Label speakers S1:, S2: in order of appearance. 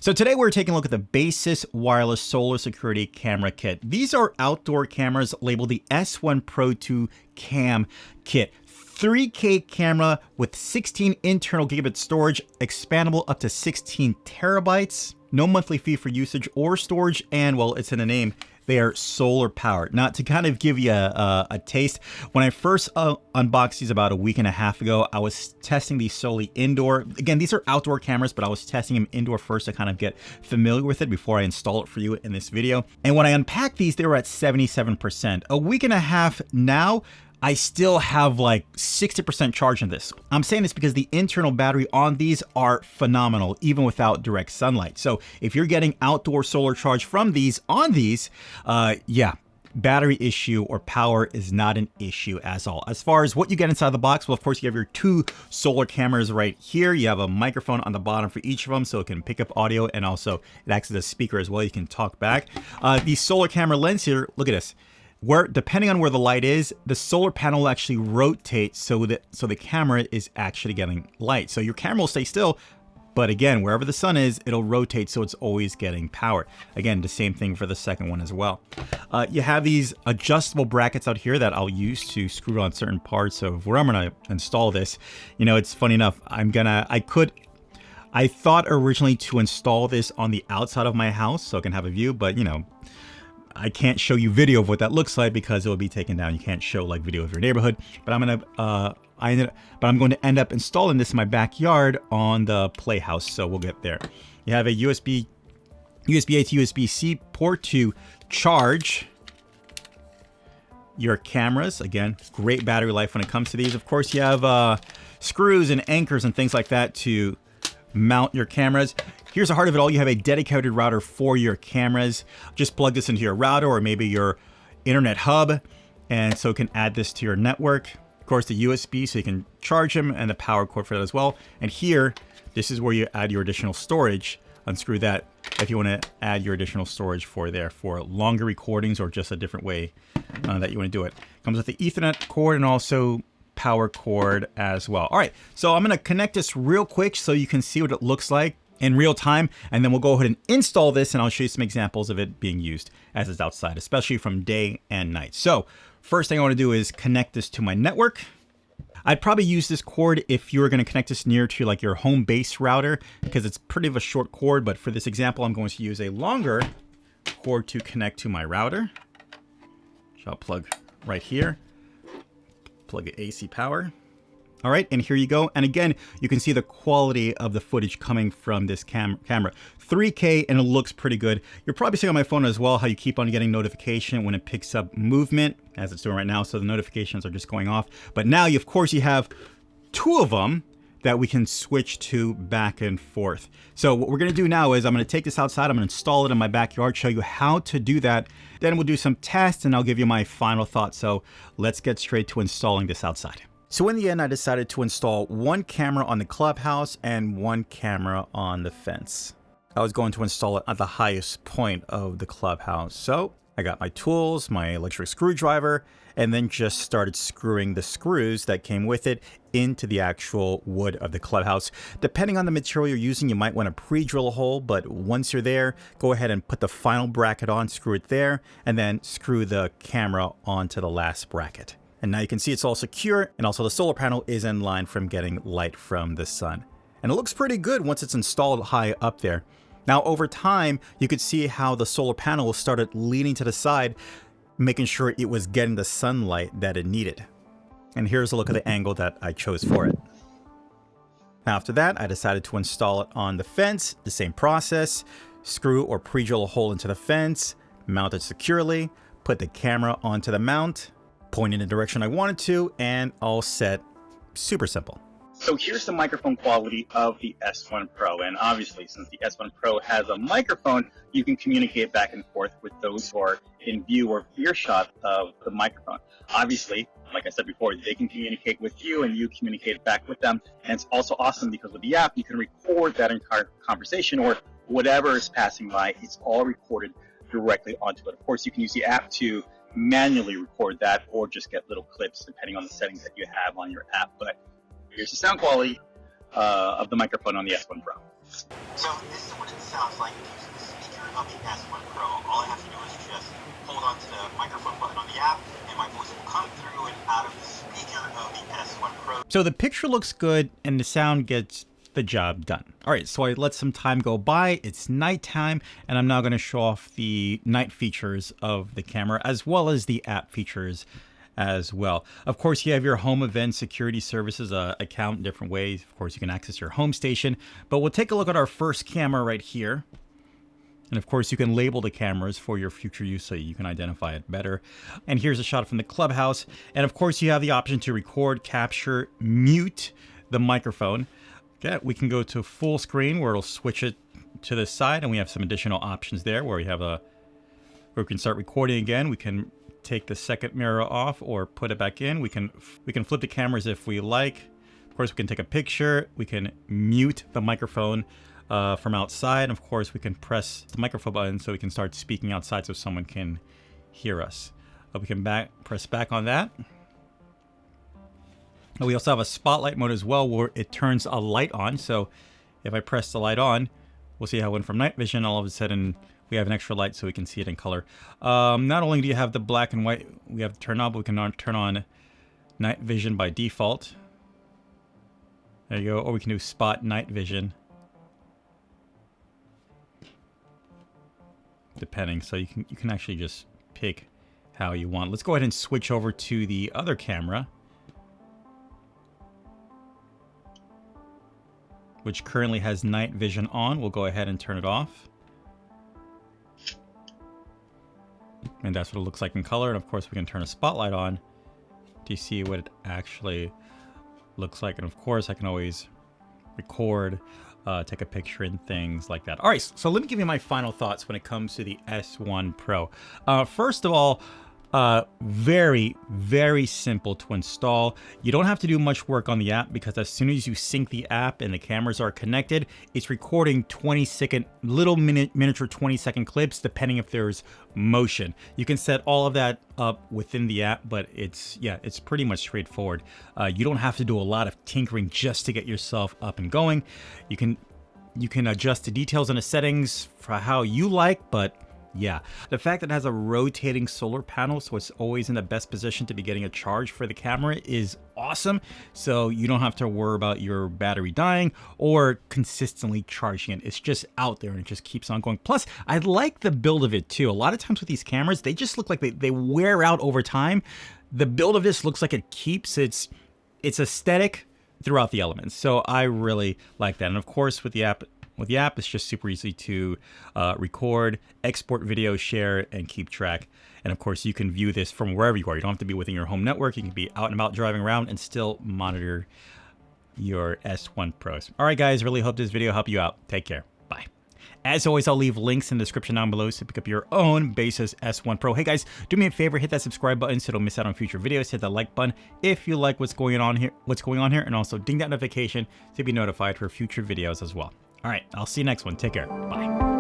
S1: So today we're taking a look at the Baseus wireless solar security camera kit. These are outdoor cameras labeled the S1 Pro 2 Cam Kit. 3K camera with 16 internal gigabit storage, expandable up to 16 terabytes. No monthly fee for usage or storage, and well, it's in the name. They are solar powered. Now, to kind of give you a taste, when I first unboxed these about a week and a half ago, I was testing these solely indoor. Again, these are outdoor cameras, but I was testing them indoor first to kind of get familiar with it before I install it for you in this video. And when I unpacked these, they were at 77%. A week and a half now, I still have like 60% charge in this. I'm saying this because the internal battery on these are phenomenal, even without direct sunlight. So if you're getting outdoor solar charge from these on these, yeah, battery issue or power is not an issue as all. As far as what you get inside the box, well, of course, you have your two solar cameras right here. You have a microphone on the bottom for each of them, so it can pick up audio, and also it acts as a speaker as well. You can talk back. The solar camera lens here, look at this. Where, depending on where the light is, the solar panel will actually rotate so the camera is actually getting light. So your camera will stay still, but again, wherever the sun is, it'll rotate so it's always getting power. Again, the same thing for the second one as well. You have these adjustable brackets out here that I'll use to screw on certain parts of where I'm gonna install this. You know, it's funny enough, I thought originally to install this on the outside of my house so I can have a view, but you know, I can't show you video of what that looks like because it will be taken down. You can't show like video of your neighborhood, but I'm going to end up installing this in my backyard on the playhouse. So we'll get there. You have a USB-A to USB-C port to charge your cameras. Again, great battery life when it comes to these. Of course, you have screws and anchors and things like that to mount your cameras. Here's the heart of it all. You have a dedicated router for your cameras. Just plug this into your router or maybe your internet hub, and so it can add this to your network. Of course, the USB so you can charge them, and the power cord for that as well. And here, this is where you add your additional storage. Unscrew that if you want to add your additional storage for longer recordings or just a different way that you want to do it. Comes with the Ethernet cord and also power cord as well. All right, so I'm going to connect this real quick so you can see what it looks like in real time, and then we'll go ahead and install this, and I'll show you some examples of it being used as it's outside, especially from day and night. So first thing I want to do is connect this to my network. I'd probably use this cord if you were going to connect this near to like your home base router because it's pretty of a short cord, but for this example, I'm going to use a longer cord to connect to my router. So I'll plug right here, plug AC power. All right, and here you go. And again, you can see the quality of the footage coming from this camera. 3K, and it looks pretty good. You're probably seeing on my phone as well how you keep on getting notification when it picks up movement, as it's doing right now. So the notifications are just going off. But now, of course, you have two of them that we can switch to back and forth. So what we're gonna do now is I'm gonna take this outside, I'm gonna install it in my backyard, show you how to do that. Then we'll do some tests and I'll give you my final thoughts. So let's get straight to installing this outside. So in the end, I decided to install one camera on the clubhouse and one camera on the fence. I was going to install it at the highest point of the clubhouse. So I got my tools, my electric screwdriver, and then just started screwing the screws that came with it into the actual wood of the clubhouse. Depending on the material you're using, you might want to pre-drill a hole, but once you're there, go ahead and put the final bracket on, screw it there, and then screw the camera onto the last bracket. And now you can see it's all secure, and also the solar panel is in line from getting light from the sun. And it looks pretty good once it's installed high up there. Now over time, you could see how the solar panel started leaning to the side, making sure it was getting the sunlight that it needed. And here's a look at the angle that I chose for it. After that, I decided to install it on the fence, the same process. Screw or pre-drill a hole into the fence, mount it securely, put the camera onto the mount, point in the direction I wanted to, and all set. Super simple. So here's the microphone quality of the S1 Pro, and obviously since the S1 Pro has a microphone, you can communicate back and forth with those who are in view or earshot of the microphone. Obviously, like I said before, they can communicate with you and you communicate back with them, and it's also awesome because with the app you can record that entire conversation or whatever is passing by. It's all recorded directly onto it. Of course, you can use the app to manually record that or just get little clips depending on the settings that you have on your app. But here's the sound quality of the microphone on the S1 Pro. So this is what it sounds like using the speaker of the S1 Pro. All I have to do is just hold on to the microphone button on the app, and my voice will come through and out of the speaker of the S1 Pro. So the picture looks good, and the sound gets the job done. All right, so I let some time go by. It's nighttime, and I'm now going to show off the night features of the camera as well as the app features as well. Of course, you have your home event security services account in different ways. Of course, you can access your home station, but we'll take a look at our first camera right here. And of course, you can label the cameras for your future use so you can identify it better. And here's a shot from the clubhouse. And of course, you have the option to record, capture, mute the microphone. Okay, we can go to full screen where it'll switch it to the side, and we have some additional options there where we have where we can start recording again. We can take the second mirror off or put it back in. We can flip the cameras if we like. Of course, we can take a picture. We can mute the microphone from outside. Of course, we can press the microphone button so we can start speaking outside so someone can hear us. We can press back on that. And we also have a spotlight mode as well where it turns a light on. So if I press the light on, we'll see how it went from night vision. All of a sudden, we have an extra light so we can see it in color. Not only do you have the black and white we have to turn on, but we can turn on night vision by default. There you go. Or we can do spot night vision, depending. So you can actually just pick how you want. Let's go ahead and switch over to the other camera, which currently has night vision on. We'll go ahead and turn it off. And that's what it looks like in color. And of course, we can turn a spotlight on to see what it actually looks like. And of course, I can always record, take a picture and things like that. All right, so let me give you my final thoughts when it comes to the S1 Pro. First of all, very, very simple to install. You don't have to do much work on the app because as soon as you sync the app and the cameras are connected, it's recording 20-second, miniature 20-second clips, depending if there's motion. You can set all of that up within the app, but it's pretty much straightforward. You don't have to do a lot of tinkering just to get yourself up and going. You can adjust the details and the settings for how you like, but yeah, the fact that it has a rotating solar panel, so it's always in the best position to be getting a charge for the camera, is awesome. So you don't have to worry about your battery dying or consistently charging it. It's just out there and it just keeps on going. Plus, I like the build of it too. A lot of times with these cameras, they just look like they wear out over time. The build of this looks like it keeps its aesthetic throughout the elements. So I really like that. And of course, with the app, it's just super easy to record, export video, share, and keep track. And of course, you can view this from wherever you are. You don't have to be within your home network. You can be out and about driving around and still monitor your S1 Pros. All right, guys, really hope this video helped you out. Take care. Bye. As always, I'll leave links in the description down below to pick up your own Baseus S1 Pro. Hey guys, do me a favor, hit that subscribe button so you don't miss out on future videos. Hit that like button if you like what's going on here, and also ding that notification to be notified for future videos as well. All right, I'll see you next one. Take care. Bye.